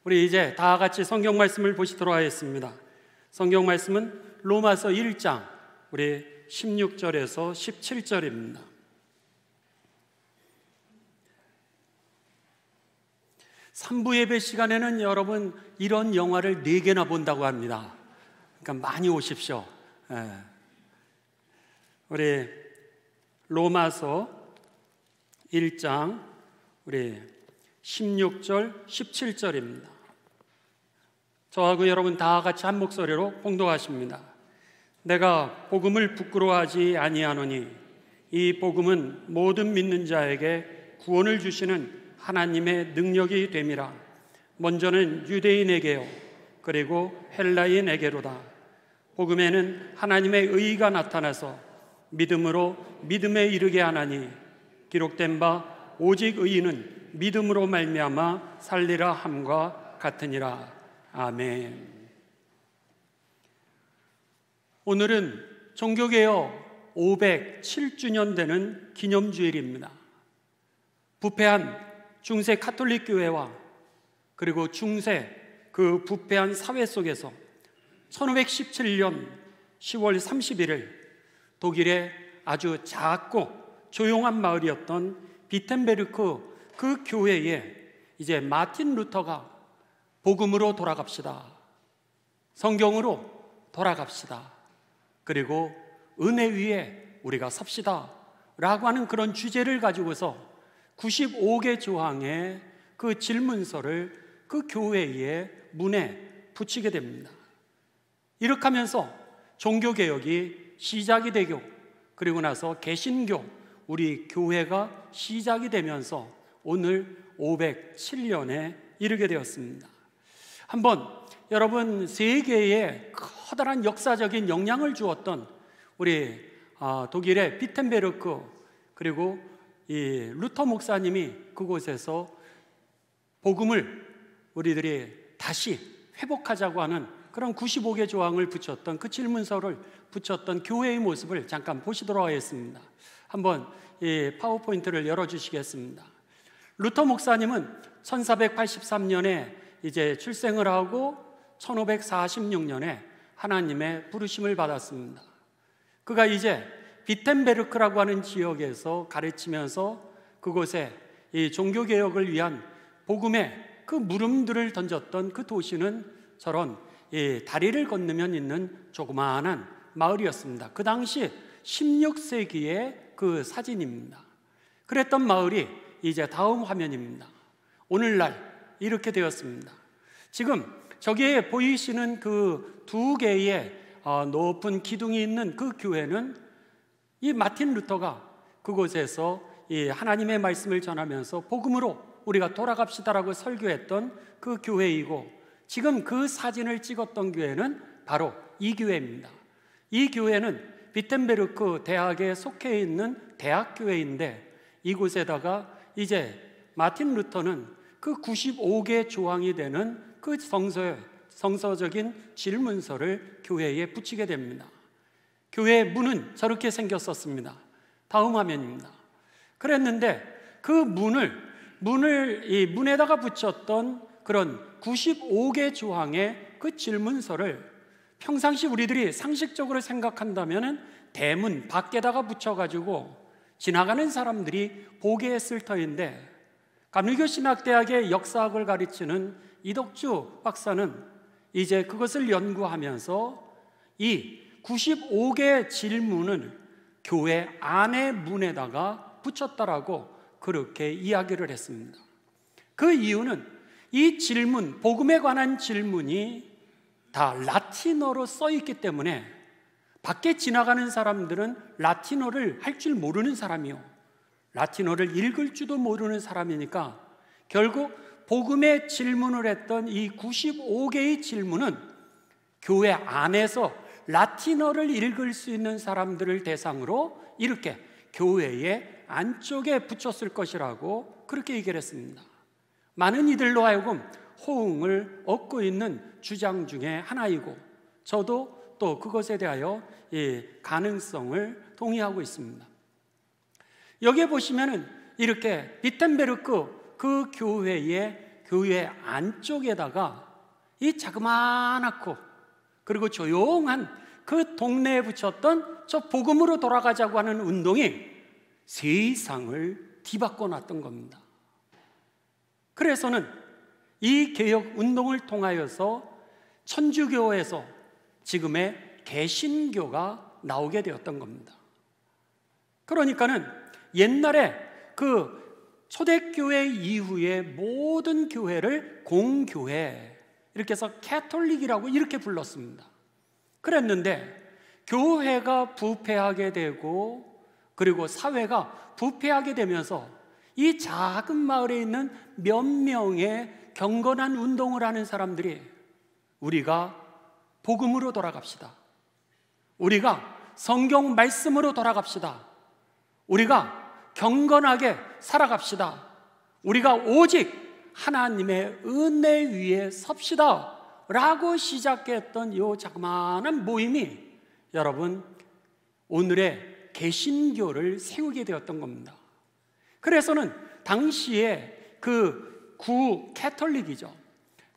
우리 이제 다 같이 성경 말씀을 보시도록 하겠습니다. 성경 말씀은 로마서 1장 우리 16절에서 17절입니다. 삼부 예배 시간에는 여러분 이런 영화를 4개나 본다고 합니다. 그러니까 많이 오십시오. 우리 로마서 1장 우리 16절 17절입니다. 저하고 여러분 다 같이 한 목소리로 봉독하십니다. 내가 복음을 부끄러워하지 아니하노니 이 복음은 모든 믿는 자에게 구원을 주시는 하나님의 능력이 됨이라. 먼저는 유대인에게요 그리고 헬라인에게로다. 복음에는 하나님의 의가 나타나서 믿음으로 믿음에 이르게 하나니 기록된 바 오직 의인은 믿음으로 말미암아 살리라 함과 같으니라. 아멘. 오늘은 종교개혁 507주년 되는 기념주일입니다. 부패한 중세 카톨릭 교회와 그리고 중세 그 부패한 사회 속에서 1517년 10월 31일 독일의 아주 작고 조용한 마을이었던 비텐베르크 그 교회에 이제 마틴 루터가 복음으로 돌아갑시다, 성경으로 돌아갑시다, 그리고 은혜 위에 우리가 섭시다 라고 하는 그런 주제를 가지고서 95개 조항의 그 질문서를 그 교회의 문에 붙이게 됩니다. 이렇게 하면서 종교개혁이 시작이 되고 그리고 나서 개신교 우리 교회가 시작이 되면서 오늘 507년에 이르게 되었습니다. 한번 여러분 세계에 커다란 역사적인 영향을 주었던 우리 독일의 비텐베르크 그리고 이 루터 목사님이 그곳에서 복음을 우리들이 다시 회복하자고 하는 그런 95개 조항을 붙였던 그 질문서를 붙였던 교회의 모습을 잠깐 보시도록 하겠습니다. 한번 이 파워포인트를 열어주시겠습니다. 루터 목사님은 1483년에 이제 출생을 하고 1546년에 하나님의 부르심을 받았습니다. 그가 이제 비텐베르크라고 하는 지역에서 가르치면서 그곳에 이 종교개혁을 위한 복음의 그 물음들을 던졌던 그 도시는 저런 이 다리를 건너면 있는 조그마한 마을이었습니다. 그 당시 16세기의 그 사진입니다. 그랬던 마을이 이제 다음 화면입니다. 오늘날 이렇게 되었습니다. 지금 저기에 보이시는 그 2개의 높은 기둥이 있는 그 교회는 이 마틴 루터가 그곳에서 이 하나님의 말씀을 전하면서 복음으로 우리가 돌아갑시다라고 설교했던 그 교회이고, 지금 그 사진을 찍었던 교회는 바로 이 교회입니다. 이 교회는 비텐베르크 대학에 속해 있는 대학교회인데, 이곳에다가 이제 마틴 루터는 그 95개 조항이 되는 그 성서적인 질문서를 교회에 붙이게 됩니다. 교회의 문은 저렇게 생겼었습니다. 다음 화면입니다. 그랬는데 그 이 문에다가 붙였던 그런 95개 조항의 그 질문서를 평상시 우리들이 상식적으로 생각한다면 대문 밖에다가 붙여가지고 지나가는 사람들이 보게 했을 터인데, 감리교 신학대학의 역사학을 가르치는 이덕주 박사는 이제 그것을 연구하면서 이 95개 질문을 교회 안의 문에다가 붙였다라고 그렇게 이야기를 했습니다. 그 이유는 이 질문, 복음에 관한 질문이 다 라틴어로 써 있기 때문에 밖에 지나가는 사람들은 라틴어를 할 줄 모르는 사람이요, 라틴어를 읽을 줄도 모르는 사람이니까 결국 복음의 질문을 했던 이 95개의 질문은 교회 안에서 라틴어를 읽을 수 있는 사람들을 대상으로 이렇게 교회의 안쪽에 붙였을 것이라고 그렇게 얘기를 했습니다. 많은 이들로 하여금 호응을 얻고 있는 주장 중에 하나이고, 저도 또 그것에 대하여 이 가능성을 동의하고 있습니다. 여기에 보시면은 이렇게 비텐베르크 그 교회의 교회 안쪽에다가 이 자그마하고 그리고 조용한 그 동네에 붙였던 저 복음으로 돌아가자고 하는 운동이 세상을 뒤바꿔 놨던 겁니다. 그래서는 이 개혁 운동을 통하여서 천주교에서 지금의 개신교가 나오게 되었던 겁니다. 그러니까는 옛날에 그 초대교회 이후에 모든 교회를 공교회, 이렇게 해서 캐톨릭이라고 이렇게 불렀습니다. 그랬는데 교회가 부패하게 되고 그리고 사회가 부패하게 되면서 이 작은 마을에 있는 몇 명의 경건한 운동을 하는 사람들이 우리가 복음으로 돌아갑시다, 우리가 성경 말씀으로 돌아갑시다, 우리가 경건하게 살아갑시다, 우리가 오직 하나님의 은혜 위에 섭시다 라고 시작했던 이 자그마한 모임이 여러분 오늘의 개신교를 세우게 되었던 겁니다. 그래서는 당시에 그 구 캐톨릭이죠,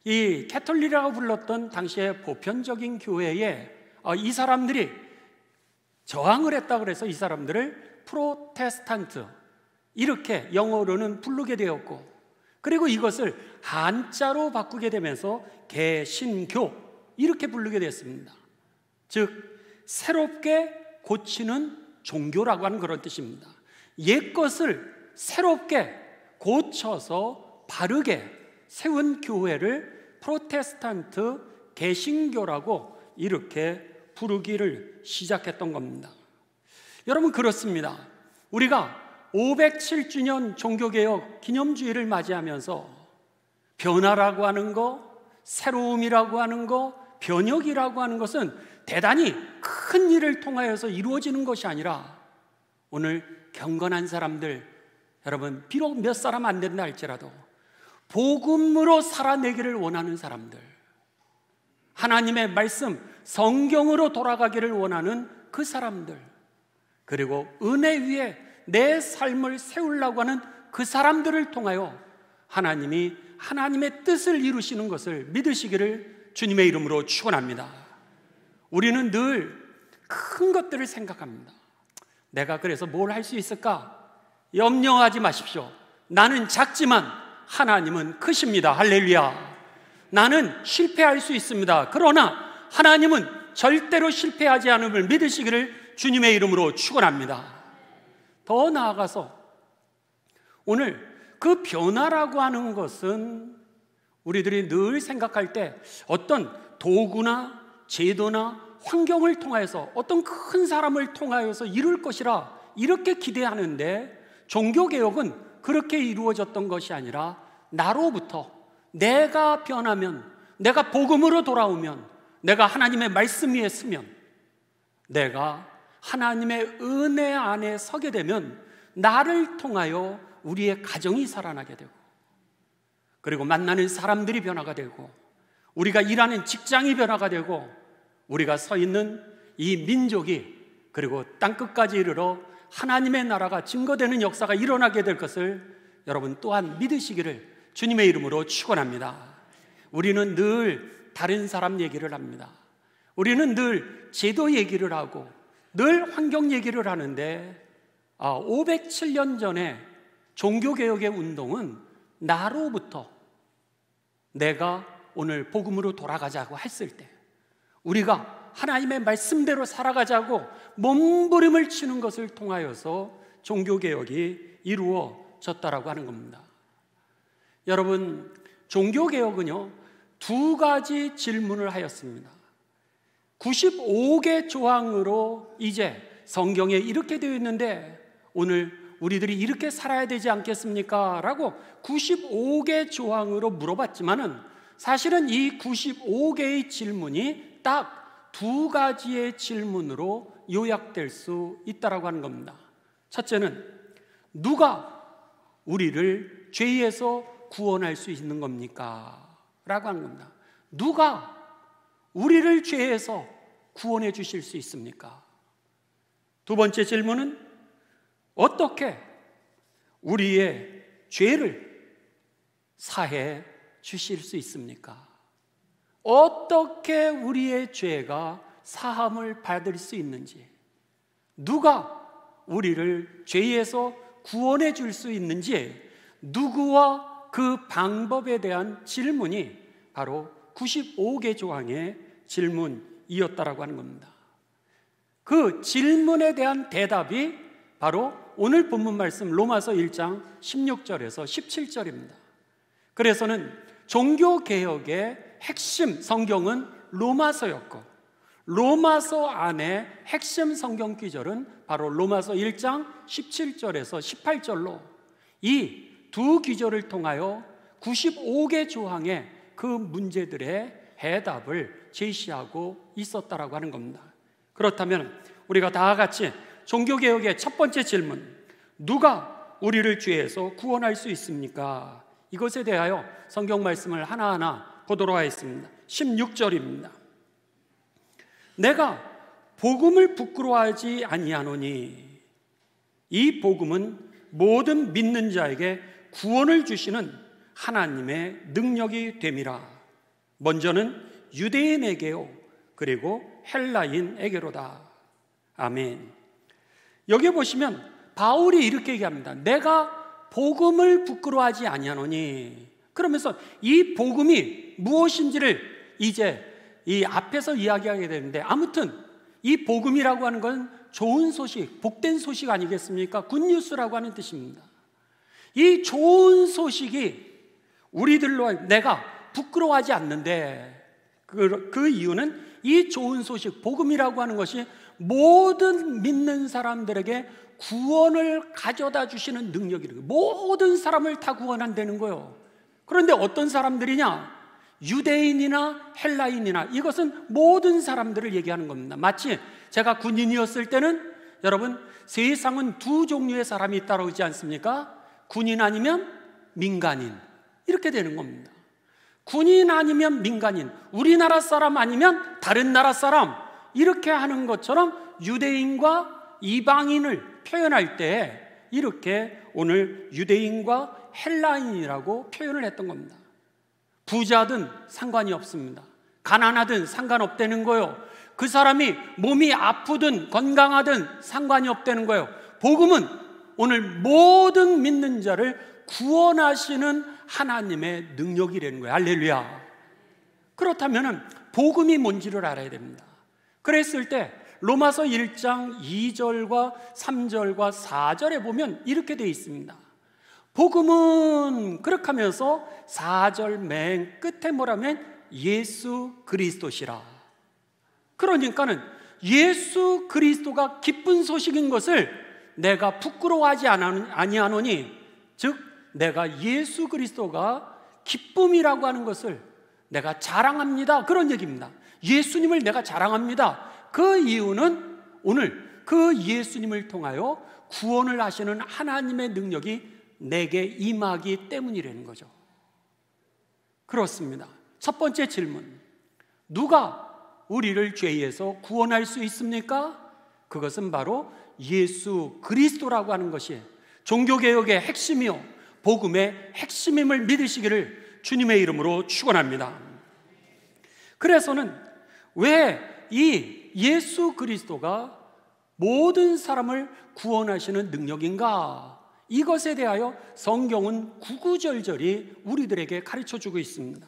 이 캐톨릭이라고 불렀던 당시의 보편적인 교회에 이 사람들이 저항을 했다 그래서 이 사람들을 프로테스탄트 이렇게 영어로는 부르게 되었고, 그리고 이것을 한자로 바꾸게 되면서 개신교 이렇게 부르게 됐습니다. 즉 새롭게 고치는 종교라고 하는 그런 뜻입니다. 옛것을 새롭게 고쳐서 바르게 세운 교회를 프로테스탄트 개신교라고 이렇게 부르기를 시작했던 겁니다. 여러분 그렇습니다. 우리가 507주년 종교개혁 기념주의를 맞이하면서 변화라고 하는 거, 새로움이라고 하는 거, 변혁이라고 하는 것은 대단히 큰 일을 통하여서 이루어지는 것이 아니라 오늘 경건한 사람들, 여러분 비록 몇 사람 안 된다 할지라도 복음으로 살아내기를 원하는 사람들, 하나님의 말씀 성경으로 돌아가기를 원하는 그 사람들, 그리고 은혜 위에 내 삶을 세우려고 하는 그 사람들을 통하여 하나님이 하나님의 뜻을 이루시는 것을 믿으시기를 주님의 이름으로 축원합니다. 우리는 늘 큰 것들을 생각합니다. 내가 그래서 뭘 할 수 있을까? 염려하지 마십시오. 나는 작지만 하나님은 크십니다. 할렐루야. 나는 실패할 수 있습니다. 그러나 하나님은 절대로 실패하지 않음을 믿으시기를 주님의 이름으로 축원합니다. 더 나아가서 오늘 그 변화라고 하는 것은 우리들이 늘 생각할 때 어떤 도구나 제도나 환경을 통하여서 어떤 큰 사람을 통하여서 이룰 것이라 이렇게 기대하는데, 종교개혁은 그렇게 이루어졌던 것이 아니라 나로부터 내가 변하면, 내가 복음으로 돌아오면, 내가 하나님의 말씀 위에 서면, 내가 하나님의 은혜 안에 서게 되면 나를 통하여 우리의 가정이 살아나게 되고, 그리고 만나는 사람들이 변화가 되고, 우리가 일하는 직장이 변화가 되고, 우리가 서 있는 이 민족이 그리고 땅끝까지 이르러 하나님의 나라가 증거되는 역사가 일어나게 될 것을 여러분 또한 믿으시기를 주님의 이름으로 축원합니다. 우리는 늘 다른 사람 얘기를 합니다. 우리는 늘 제도 얘기를 하고 늘 환경 얘기를 하는데 507년 전에 종교개혁의 운동은 나로부터 내가 오늘 복음으로 돌아가자고 했을 때, 우리가 하나님의 말씀대로 살아가자고 몸부림을 치는 것을 통하여서 종교개혁이 이루어졌다라고 하는 겁니다. 여러분, 종교개혁은요 2가지 질문을 하였습니다. 95개 조항으로 이제 성경에 이렇게 되어 있는데 오늘 우리들이 이렇게 살아야 되지 않겠습니까? 라고 95개 조항으로 물어봤지만은 사실은 이 95개의 질문이 딱 2가지의 질문으로 요약될 수 있다라고 하는 겁니다. 첫째는 누가 우리를 죄에서 구원할 수 있는 겁니까? 라고 하는 겁니다. 누가 우리를 죄에서 구원해 주실 수 있습니까? 두 번째 질문은 어떻게 우리의 죄를 사해 주실 수 있습니까? 어떻게 우리의 죄가 사함을 받을 수 있는지, 누가 우리를 죄에서 구원해 줄 수 있는지, 누구와 그 방법에 대한 질문이 바로 95개 조항의 질문이었다라고 하는 겁니다. 그 질문에 대한 대답이 바로 오늘 본문 말씀 로마서 1장 16절에서 17절입니다. 그래서는 종교개혁의 핵심 성경은 로마서였고, 로마서 안에 핵심 성경 구절은 바로 로마서 1장 17절에서 18절로 이 두 구절을 통하여 95개 조항의 그 문제들의 해답을 제시하고 있었다라고 하는 겁니다. 그렇다면 우리가 다 같이 종교개혁의 첫 번째 질문, 누가 우리를 죄에서 구원할 수 있습니까? 이것에 대하여 성경 말씀을 하나하나 보도록 하겠습니다. 16절입니다. 내가 복음을 부끄러워하지 아니하노니 이 복음은 모든 믿는 자에게 구원을 주시는 하나님의 능력이 됨이라. 먼저는 유대인에게요, 그리고 헬라인에게로다. 아멘. 여기 보시면 바울이 이렇게 얘기합니다. 내가 복음을 부끄러워하지 아니하노니, 그러면서 이 복음이 무엇인지를 이제 이 앞에서 이야기하게 되는데, 아무튼 이 복음이라고 하는 건 좋은 소식, 복된 소식 아니겠습니까? 굿뉴스라고 하는 뜻입니다. 이 좋은 소식이 우리들로 내가 부끄러워하지 않는데, 그 이유는 이 좋은 소식, 복음이라고 하는 것이 모든 믿는 사람들에게 구원을 가져다 주시는 능력이라고. 모든 사람을 다 구원한다는 거예요. 그런데 어떤 사람들이냐? 유대인이나 헬라인이나, 이것은 모든 사람들을 얘기하는 겁니다. 마치 제가 군인이었을 때는, 여러분, 세상은 두 종류의 사람이 있다고 하지 않습니까? 군인 아니면 민간인, 이렇게 되는 겁니다. 군인 아니면 민간인, 우리나라 사람 아니면 다른 나라 사람, 이렇게 하는 것처럼 유대인과 이방인을 표현할 때 이렇게 오늘 유대인과 헬라인이라고 표현을 했던 겁니다. 부자든 상관이 없습니다. 가난하든 상관없다는 거예요. 그 사람이 몸이 아프든 건강하든 상관이 없다는 거예요. 복음은 오늘 모든 믿는 자를 구원하시는 하나님의 능력이라는 거예요. 할렐루야. 그렇다면 복음이 뭔지를 알아야 됩니다. 그랬을 때 로마서 1장 2절과 3절과 4절에 보면 이렇게 되어 있습니다. 복음은, 그렇게 하면서 4절 맨 끝에 뭐라면 예수 그리스도시라. 그러니까는 예수 그리스도가 기쁜 소식인 것을 내가 부끄러워하지 아니하노니, 즉 내가 예수 그리스도가 기쁨이라고 하는 것을 내가 자랑합니다, 그런 얘기입니다. 예수님을 내가 자랑합니다. 그 이유는 오늘 그 예수님을 통하여 구원을 하시는 하나님의 능력이 내게 임하기 때문이라는 거죠. 그렇습니다. 첫 번째 질문, 누가 우리를 죄에서 구원할 수 있습니까? 그것은 바로 예수 그리스도라고 하는 것이 종교개혁의 핵심이요, 복음의 핵심임을 믿으시기를 주님의 이름으로 축원합니다. 그래서는 왜 이 예수 그리스도가 모든 사람을 구원하시는 능력인가? 이것에 대하여 성경은 구구절절히 우리들에게 가르쳐주고 있습니다.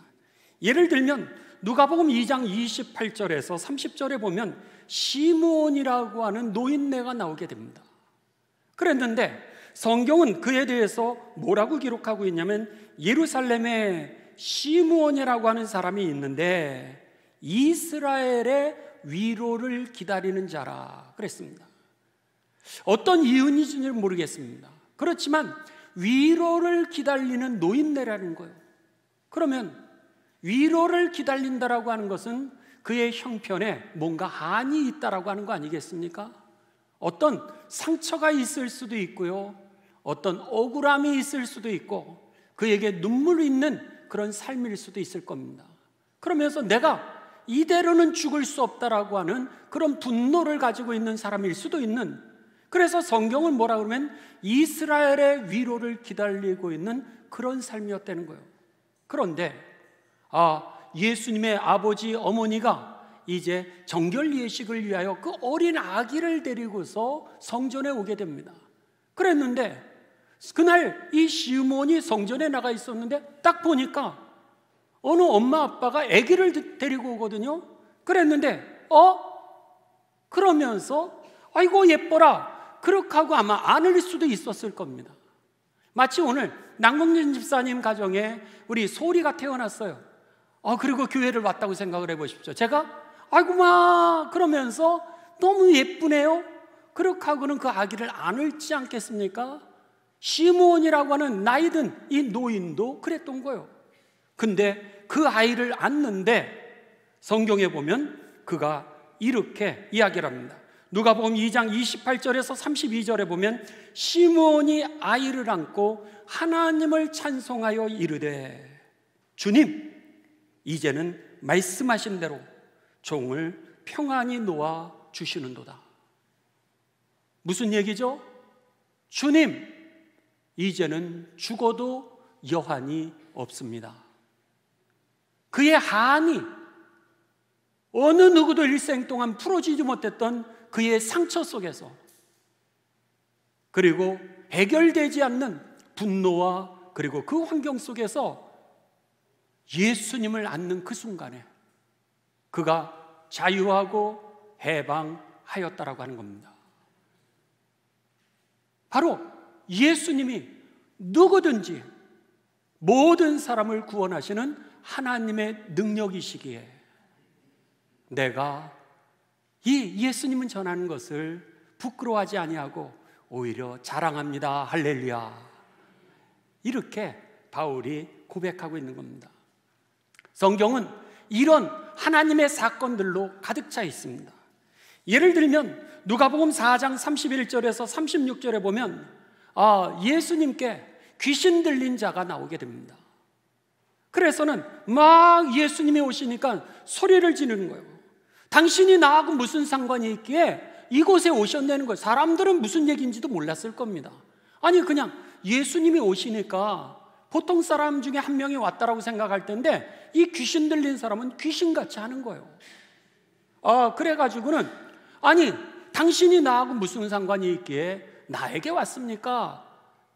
예를 들면 누가복음 2장 28절에서 30절에 보면 시므온이라고 하는 노인네가 나오게 됩니다. 그랬는데 성경은 그에 대해서 뭐라고 기록하고 있냐면, 예루살렘에 시므온이라고 하는 사람이 있는데 이스라엘의 위로를 기다리는 자라 그랬습니다. 어떤 이유인지는 모르겠습니다. 그렇지만 위로를 기다리는 노인네라는 거예요. 그러면 위로를 기다린다라고 하는 것은 그의 형편에 뭔가 한이 있다라고 하는 거 아니겠습니까? 어떤 상처가 있을 수도 있고요, 어떤 억울함이 있을 수도 있고, 그에게 눈물이 있는 그런 삶일 수도 있을 겁니다. 그러면서 내가 이대로는 죽을 수 없다라고 하는 그런 분노를 가지고 있는 사람일 수도 있는, 그래서 성경은 뭐라 그러면 이스라엘의 위로를 기다리고 있는 그런 삶이었다는 거예요. 그런데 예수님의 아버지 어머니가 이제 정결 예식을 위하여 그 어린 아기를 데리고서 성전에 오게 됩니다. 그랬는데 그날 이 시므온이 성전에 나가 있었는데 딱 보니까 어느 엄마 아빠가 아기를 데리고 오거든요. 그랬는데 그러면서 아이고 예뻐라 그렇게 하고 아마 안을 수도 있었을 겁니다. 마치 오늘 남궁진 집사님 가정에 우리 소리가 태어났어요. 그리고 교회를 왔다고 생각을 해보십시오. 제가 아이고 마 그러면서 너무 예쁘네요 그렇게 하고는 그 아기를 안을지 않겠습니까? 시므온이라고 하는 나이든 이 노인도 그랬던 거예요. 근데 그 아이를 안는데 성경에 보면 그가 이렇게 이야기를 합니다. 누가복음 2장 28절에서 32절에 보면 시므온이 아이를 안고 하나님을 찬송하여 이르되 주님 이제는 말씀하신 대로 종을 평안히 놓아 주시는도다. 무슨 얘기죠? 주님 이제는 죽어도 여한이 없습니다. 그의 한이 어느 누구도 일생 동안 풀어지지 못했던 그의 상처 속에서, 그리고 해결되지 않는 분노와 그리고 그 환경 속에서 예수님을 안는 그 순간에 그가 자유하고 해방하였다라고 하는 겁니다. 바로 예수님이 누구든지 모든 사람을 구원하시는 하나님의 능력이시기에 내가 이 예수님은 전하는 것을 부끄러워하지 아니하고 오히려 자랑합니다. 할렐루야. 이렇게 바울이 고백하고 있는 겁니다. 성경은 이런 하나님의 사건들로 가득 차 있습니다. 예를 들면 누가복음 4장 31절에서 36절에 보면 예수님께 귀신 들린 자가 나오게 됩니다. 그래서는 막 예수님이 오시니까 소리를 지르는 거예요. 당신이 나하고 무슨 상관이 있기에 이곳에 오셨다는 거예요. 사람들은 무슨 얘기인지도 몰랐을 겁니다. 아니 그냥 예수님이 오시니까 보통 사람 중에 한 명이 왔다라고 생각할 텐데 이 귀신 들린 사람은 귀신같이 하는 거예요. 그래가지고는 아니 당신이 나하고 무슨 상관이 있기에 나에게 왔습니까?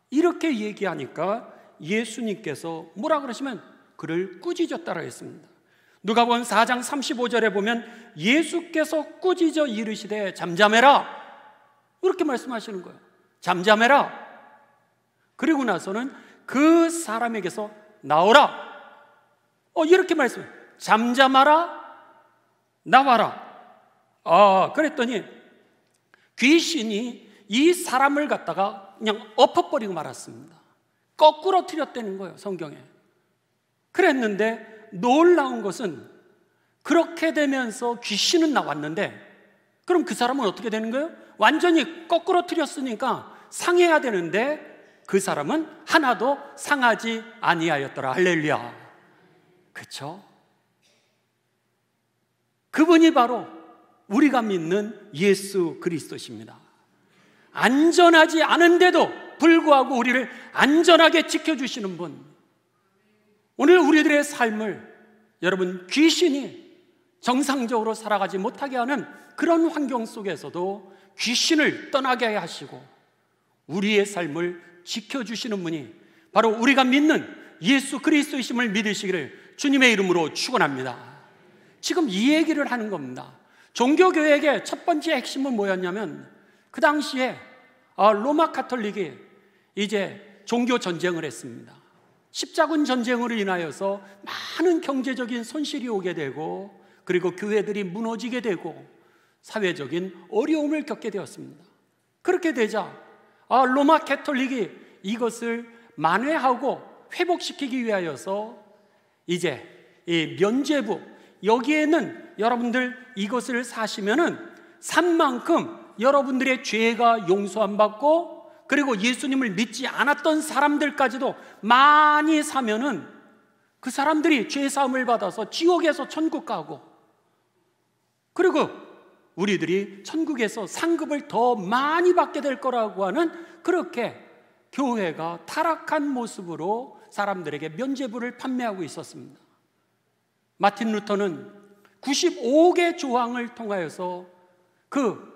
이렇게 얘기하니까 예수님께서 뭐라 그러시면 그를 꾸짖었다라고 했습니다. 누가복음 4장 35절에 보면 예수께서 꾸짖어 이르시되 잠잠해라 이렇게 말씀하시는 거예요. 잠잠해라. 그리고 나서는 그 사람에게서 나오라 이렇게 말씀해요. 잠잠하라 나와라. 그랬더니 귀신이 이 사람을 갖다가 그냥 엎어버리고 말았습니다. 거꾸로 틀렸다는 거예요. 성경에. 그랬는데 놀라운 것은 그렇게 되면서 귀신은 나왔는데 그럼 그 사람은 어떻게 되는 거예요? 완전히 거꾸로 틀렸으니까 상해야 되는데 그 사람은 하나도 상하지 아니하였더라. 할렐루야. 그렇죠? 그분이 바로 우리가 믿는 예수 그리스도십니다. 안전하지 않은데도 불구하고 우리를 안전하게 지켜주시는 분. 오늘 우리들의 삶을 여러분 귀신이 정상적으로 살아가지 못하게 하는 그런 환경 속에서도 귀신을 떠나게 하시고 우리의 삶을 지켜주시는 분이 바로 우리가 믿는 예수 그리스도이심을 믿으시기를 주님의 이름으로 축원합니다. 지금 이 얘기를 하는 겁니다. 종교교역의 첫 번째 핵심은 뭐였냐면 그 당시에 로마 가톨릭이 이제 종교 전쟁을 했습니다. 십자군 전쟁으로 인하여서 많은 경제적인 손실이 오게 되고 그리고 교회들이 무너지게 되고 사회적인 어려움을 겪게 되었습니다. 그렇게 되자 로마 가톨릭이 이것을 만회하고 회복시키기 위하여서 이제 이 면죄부 여기에는 여러분들 이것을 사시면은 산 만큼 여러분들의 죄가 용서함 받고 그리고 예수님을 믿지 않았던 사람들까지도 많이 사면은 그 사람들이 죄 사함을 받아서 지옥에서 천국 가고 그리고 우리들이 천국에서 상급을 더 많이 받게 될 거라고 하는 그렇게 교회가 타락한 모습으로 사람들에게 면죄부를 판매하고 있었습니다. 마틴 루터는 95개 조항을 통하여서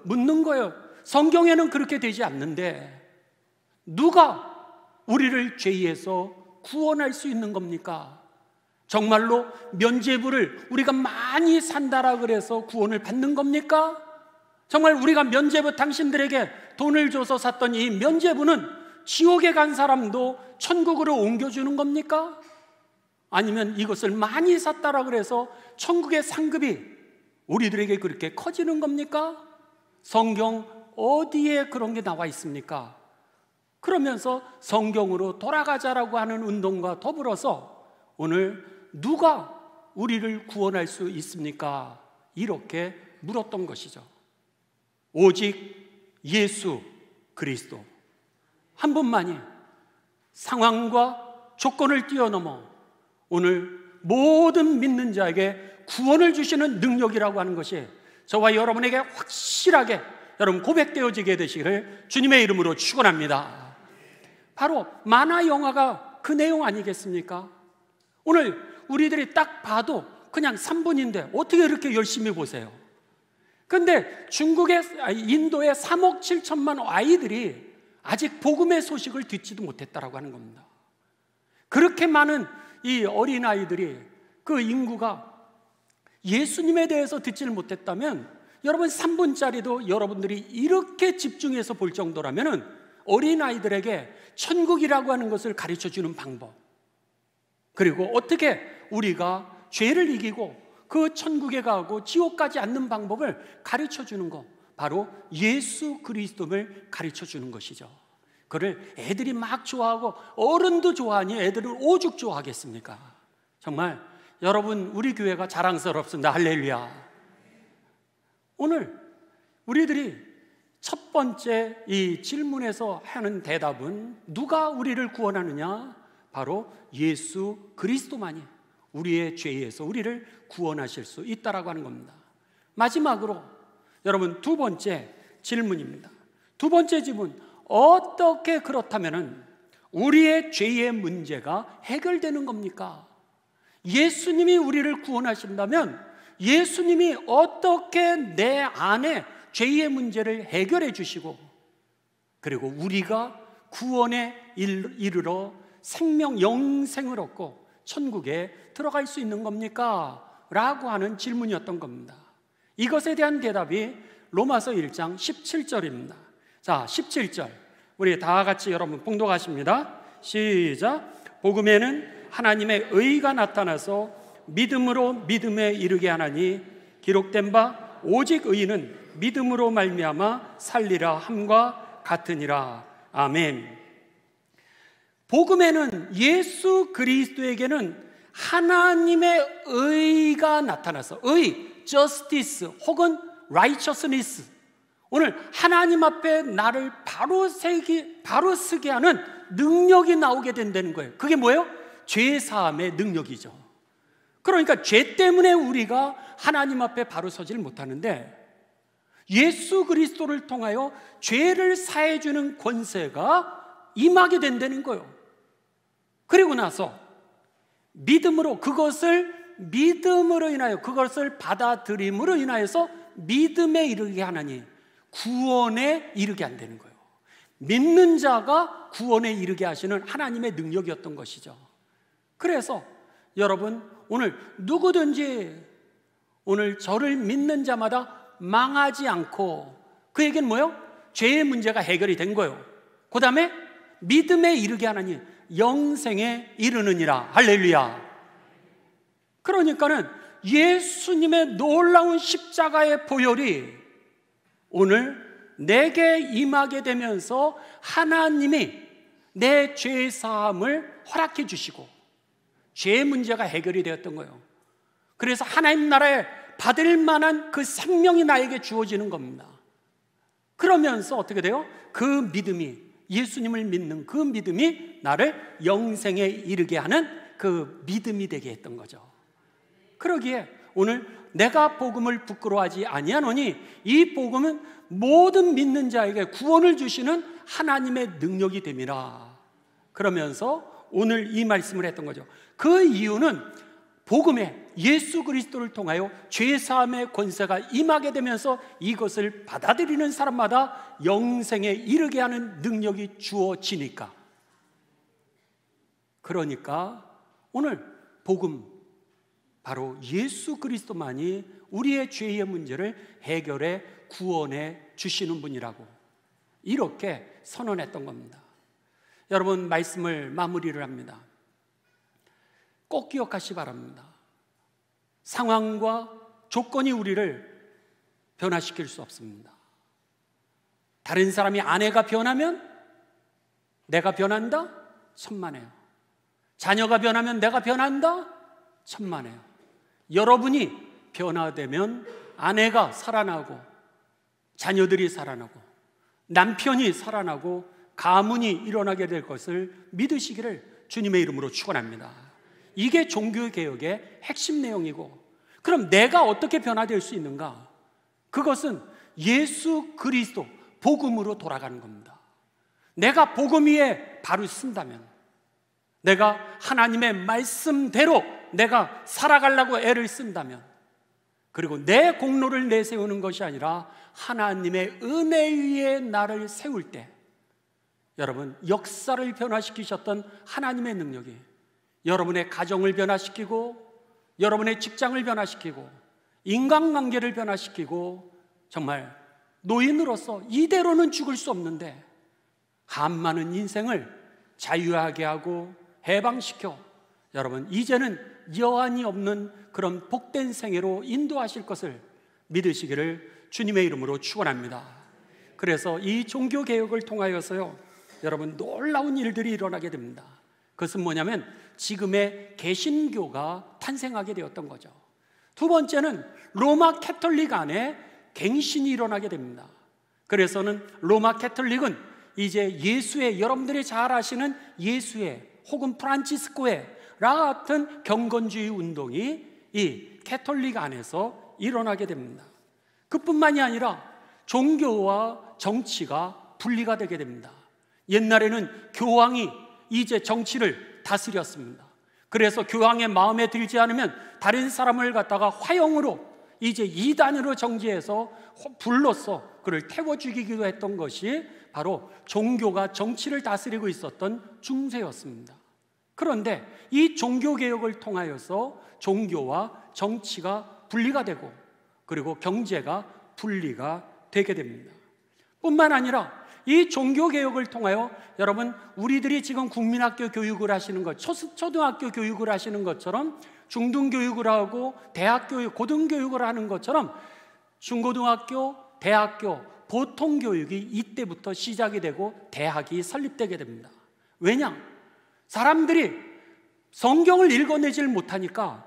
묻는 거예요. 성경에는 그렇게 되지 않는데 누가 우리를 죄에서 구원할 수 있는 겁니까? 정말로 면죄부를 우리가 많이 산다라 그래서 구원을 받는 겁니까? 정말 우리가 면죄부, 당신들에게 돈을 줘서 샀던 이 면죄부는 지옥에 간 사람도 천국으로 옮겨주는 겁니까? 아니면 이것을 많이 샀다라 그래서 천국의 상급이 우리들에게 그렇게 커지는 겁니까? 성경 어디에 그런 게 나와 있습니까? 그러면서 성경으로 돌아가자라고 하는 운동과 더불어서 오늘 누가 우리를 구원할 수 있습니까? 이렇게 물었던 것이죠. 오직 예수 그리스도 한 분만이 상황과 조건을 뛰어넘어 오늘 모든 믿는 자에게 구원을 주시는 능력이라고 하는 것이 저와 여러분에게 확실하게 여러분 고백되어지게 되시기를 주님의 이름으로 축원합니다. 바로 만화 영화가 그 내용 아니겠습니까? 오늘 우리들이 딱 봐도 그냥 3분인데 어떻게 이렇게 열심히 보세요? 근데 인도의 3억 7천만 아이들이 아직 복음의 소식을 듣지도 못했다라고 하는 겁니다. 그렇게 많은 이 어린아이들이 그 인구가 예수님에 대해서 듣지를 못했다면 여러분 3분짜리도 여러분들이 이렇게 집중해서 볼 정도라면 어린아이들에게 천국이라고 하는 것을 가르쳐주는 방법, 그리고 어떻게 우리가 죄를 이기고 그 천국에 가고 지옥 가지 않는 방법을 가르쳐주는 것, 바로 예수 그리스도를 가르쳐주는 것이죠. 그를 애들이 막 좋아하고 어른도 좋아하니 애들은 오죽 좋아하겠습니까? 정말 여러분 우리 교회가 자랑스럽습니다. 할렐루야. 오늘 우리들이 첫 번째 이 질문에서 하는 대답은 누가 우리를 구원하느냐? 바로 예수 그리스도만이 우리의 죄에서 우리를 구원하실 수 있다라고 하는 겁니다. 마지막으로 여러분 두 번째 질문입니다. 두 번째 질문, 어떻게 그렇다면은 우리의 죄의 문제가 해결되는 겁니까? 예수님이 우리를 구원하신다면 예수님이 어떻게 내 안에 죄의 문제를 해결해 주시고 그리고 우리가 구원에 이르러 생명 영생을 얻고 천국에 들어갈 수 있는 겁니까? 라고 하는 질문이었던 겁니다. 이것에 대한 대답이 로마서 1장 17절입니다. 자, 17절 우리 다 같이 여러분 봉독하십니다. 시작. 복음에는 하나님의 의가 나타나서 믿음으로 믿음에 이르게 하나니 기록된 바 오직 의인은 믿음으로 말미암아 살리라 함과 같으니라. 아멘. 복음에는 예수 그리스도에게는 하나님의 의가 나타나서 의, justice 혹은 righteousness, 오늘 하나님 앞에 나를 바로 쓰게 하는 능력이 나오게 된다는 거예요. 그게 뭐예요? 죄 사함의 능력이죠. 그러니까 죄 때문에 우리가 하나님 앞에 바로 서지를 못하는데 예수 그리스도를 통하여 죄를 사해 주는 권세가 임하게 된다는 거예요. 그리고 나서 믿음으로 인하여 그것을 받아들임으로 인하여서 믿음에 이르게 하나니 구원에 이르게 안 되는 거예요. 믿는 자가 구원에 이르게 하시는 하나님의 능력이었던 것이죠. 그래서 여러분 오늘 누구든지 오늘 저를 믿는 자마다 망하지 않고 그에겐 뭐요? 죄의 문제가 해결이 된 거예요. 그 다음에 믿음에 이르게 하나니 영생에 이르느니라. 할렐루야. 그러니까는 예수님의 놀라운 십자가의 보혈이 오늘 내게 임하게 되면서 하나님이 내 죄 사함을 허락해 주시고 죄의 문제가 해결이 되었던 거예요. 그래서 하나님 나라에 받을 만한 그 생명이 나에게 주어지는 겁니다. 그러면서 어떻게 돼요? 그 믿음이, 예수님을 믿는 그 믿음이 나를 영생에 이르게 하는 그 믿음이 되게 했던 거죠. 그러기에 오늘 내가 복음을 부끄러워하지 아니하노니 이 복음은 모든 믿는 자에게 구원을 주시는 하나님의 능력이 됨이라. 그러면서 오늘 이 말씀을 했던 거죠. 그 이유는 복음에 예수 그리스도를 통하여 죄사함의 권세가 임하게 되면서 이것을 받아들이는 사람마다 영생에 이르게 하는 능력이 주어지니까. 그러니까 오늘 복음, 바로 예수 그리스도만이 우리의 죄의 문제를 해결해 구원해 주시는 분이라고 이렇게 선언했던 겁니다. 여러분, 말씀을 마무리를 합니다. 꼭 기억하시기 바랍니다. 상황과 조건이 우리를 변화시킬 수 없습니다. 다른 사람이 아내가 변하면 내가 변한다? 천만에요. 자녀가 변하면 내가 변한다? 천만에요. 여러분이 변화되면 아내가 살아나고 자녀들이 살아나고 남편이 살아나고 가문이 일어나게 될 것을 믿으시기를 주님의 이름으로 축원합니다. 이게 종교개혁의 핵심 내용이고, 그럼 내가 어떻게 변화될 수 있는가? 그것은 예수 그리스도 복음으로 돌아가는 겁니다. 내가 복음 위에 바로 쓴다면, 내가 하나님의 말씀대로 내가 살아가려고 애를 쓴다면, 그리고 내 공로를 내세우는 것이 아니라 하나님의 은혜 위에 나를 세울 때, 여러분, 역사를 변화시키셨던 하나님의 능력이 여러분의 가정을 변화시키고, 여러분의 직장을 변화시키고, 인간관계를 변화시키고, 정말 노인으로서 이대로는 죽을 수 없는데 한 많은 인생을 자유하게 하고 해방시켜 여러분 이제는 여한이 없는 그런 복된 생애로 인도하실 것을 믿으시기를 주님의 이름으로 축원합니다. 그래서 이 종교개혁을 통하여서요, 여러분, 놀라운 일들이 일어나게 됩니다. 그것은 뭐냐면 지금의 개신교가 탄생하게 되었던 거죠. 두 번째는 로마 캐톨릭 안에 갱신이 일어나게 됩니다. 그래서는 로마 캐톨릭은 이제 예수의, 여러분들이 잘 아시는 예수의 혹은 프란치스코의 같은 경건주의 운동이 이 캐톨릭 안에서 일어나게 됩니다. 그뿐만이 아니라 종교와 정치가 분리가 되게 됩니다. 옛날에는 교황이 이제 정치를 다스렸습니다. 그래서 교황의 마음에 들지 않으면 다른 사람을 갖다가 화형으로 이제 이단으로 정죄해서 불로써 그를 태워 죽이기도 했던 것이 바로 종교가 정치를 다스리고 있었던 중세였습니다. 그런데 이 종교개혁을 통하여서 종교와 정치가 분리가 되고, 그리고 경제가 분리가 되게 됩니다. 뿐만 아니라 이 종교개혁을 통하여 여러분, 우리들이 지금 국민학교 교육을 하시는 것, 초등학교 교육을 하시는 것처럼 중등교육을 하고 대학교, 고등교육을 하는 것처럼 중고등학교, 대학교, 보통교육이 이때부터 시작이 되고 대학이 설립되게 됩니다. 왜냐? 사람들이 성경을 읽어내질 못하니까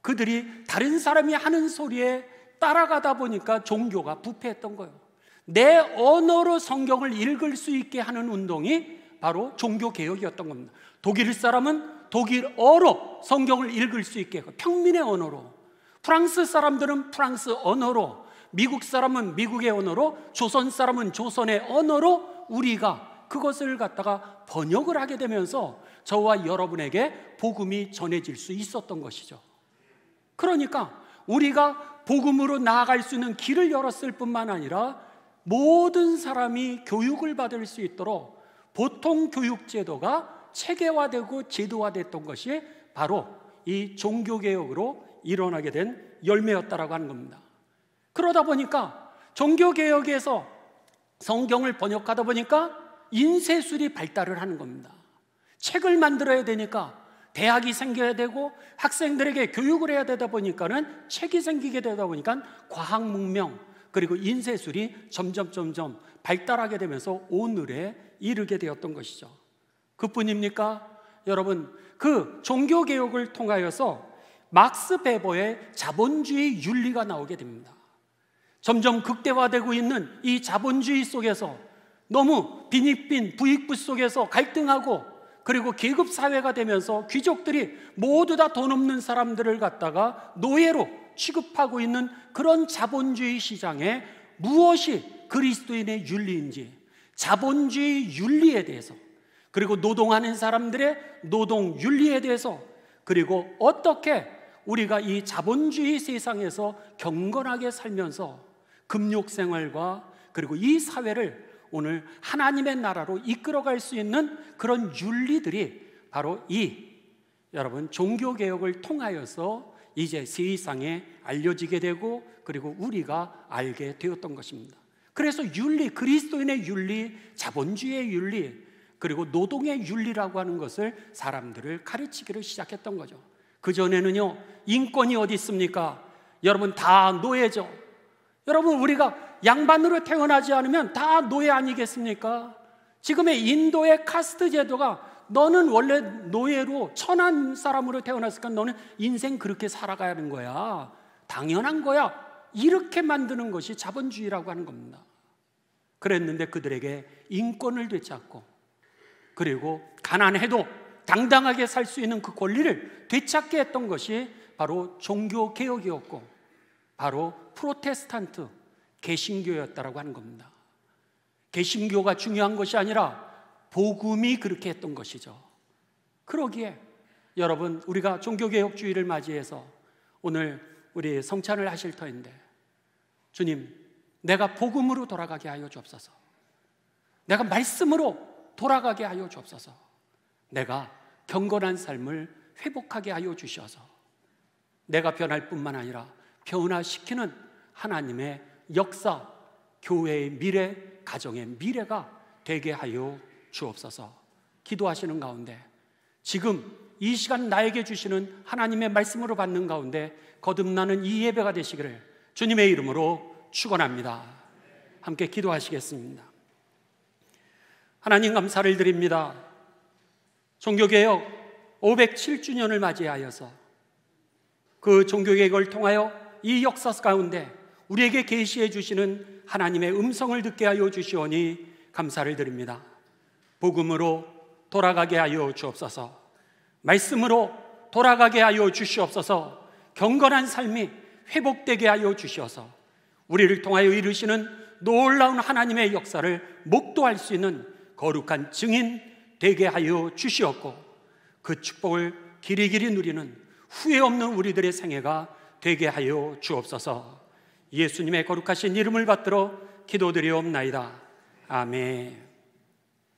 그들이 다른 사람이 하는 소리에 따라가다 보니까 종교가 부패했던 거예요. 내 언어로 성경을 읽을 수 있게 하는 운동이 바로 종교개혁이었던 겁니다. 독일 사람은 독일어로 성경을 읽을 수 있게, 평민의 언어로, 프랑스 사람들은 프랑스 언어로, 미국 사람은 미국의 언어로, 조선 사람은 조선의 언어로 우리가 그것을 갖다가 번역을 하게 되면서 저와 여러분에게 복음이 전해질 수 있었던 것이죠. 그러니까 우리가 복음으로 나아갈 수 있는 길을 열었을 뿐만 아니라 모든 사람이 교육을 받을 수 있도록 보통 교육 제도가 체계화되고 제도화됐던 것이 바로 이 종교개혁으로 일어나게 된 열매였다라고 하는 겁니다. 그러다 보니까 종교개혁에서 성경을 번역하다 보니까 인쇄술이 발달을 하는 겁니다. 책을 만들어야 되니까 대학이 생겨야 되고 학생들에게 교육을 해야 되다 보니까는 책이 생기게 되다 보니까 과학 문명, 그리고 인쇄술이 점점 발달하게 되면서 오늘에 이르게 되었던 것이죠. 그뿐입니까? 여러분, 그 종교개혁을 통하여서 막스 베버의 자본주의 윤리가 나오게 됩니다. 점점 극대화되고 있는 이 자본주의 속에서 너무 빈익빈 부익부 속에서 갈등하고, 그리고 계급사회가 되면서 귀족들이 모두 다 돈 없는 사람들을 갖다가 노예로 취급하고 있는 그런 자본주의 시장에 무엇이 그리스도인의 윤리인지, 자본주의 윤리에 대해서, 그리고 노동하는 사람들의 노동 윤리에 대해서, 그리고 어떻게 우리가 이 자본주의 세상에서 경건하게 살면서 금욕생활과 그리고 이 사회를 오늘 하나님의 나라로 이끌어갈 수 있는 그런 윤리들이 바로 여러분 종교개혁을 통하여서 이제 세상에 알려지게 되고 그리고 우리가 알게 되었던 것입니다. 그래서 윤리, 그리스도인의 윤리, 자본주의의 윤리, 그리고 노동의 윤리라고 하는 것을 사람들을 가르치기를 시작했던 거죠. 그전에는요, 인권이 어디 있습니까? 여러분 다 노예죠. 여러분 우리가 양반으로 태어나지 않으면 다 노예 아니겠습니까? 지금의 인도의 카스트 제도가 너는 원래 노예로 천한 사람으로 태어났으니까 너는 인생 그렇게 살아가야 하는 거야, 당연한 거야, 이렇게 만드는 것이 자본주의라고 하는 겁니다. 그랬는데 그들에게 인권을 되찾고 그리고 가난해도 당당하게 살 수 있는 그 권리를 되찾게 했던 것이 바로 종교개혁이었고 바로 프로테스탄트 개신교였다라고 하는 겁니다. 개신교가 중요한 것이 아니라 복음이 그렇게 했던 것이죠. 그러기에 여러분 우리가 종교개혁주의를 맞이해서 오늘 우리 성찬을 하실 터인데, 주님 내가 복음으로 돌아가게 하여 주옵소서. 내가 말씀으로 돌아가게 하여 주옵소서. 내가 경건한 삶을 회복하게 하여 주셔서 내가 변할 뿐만 아니라 변화시키는 하나님의 역사, 교회의 미래, 가정의 미래가 되게 하여 주옵소서. 기도하시는 가운데 지금 이 시간 나에게 주시는 하나님의 말씀으로 받는 가운데 거듭나는 이 예배가 되시기를 주님의 이름으로 축원합니다. 함께 기도하시겠습니다. 하나님 감사를 드립니다. 종교개혁 507주년을 맞이하여서 그 종교개혁을 통하여 이 역사 가운데 우리에게 계시해 주시는 하나님의 음성을 듣게 하여 주시오니 감사를 드립니다. 복음으로 돌아가게 하여 주옵소서. 말씀으로 돌아가게 하여 주시옵소서. 경건한 삶이 회복되게 하여 주시어서 우리를 통하여 이루시는 놀라운 하나님의 역사를 목도할 수 있는 거룩한 증인 되게 하여 주시옵고 그 축복을 길이길이 누리는 후회 없는 우리들의 생애가 되게 하여 주옵소서. 예수님의 거룩하신 이름을 받들어 기도드리옵나이다. 아멘.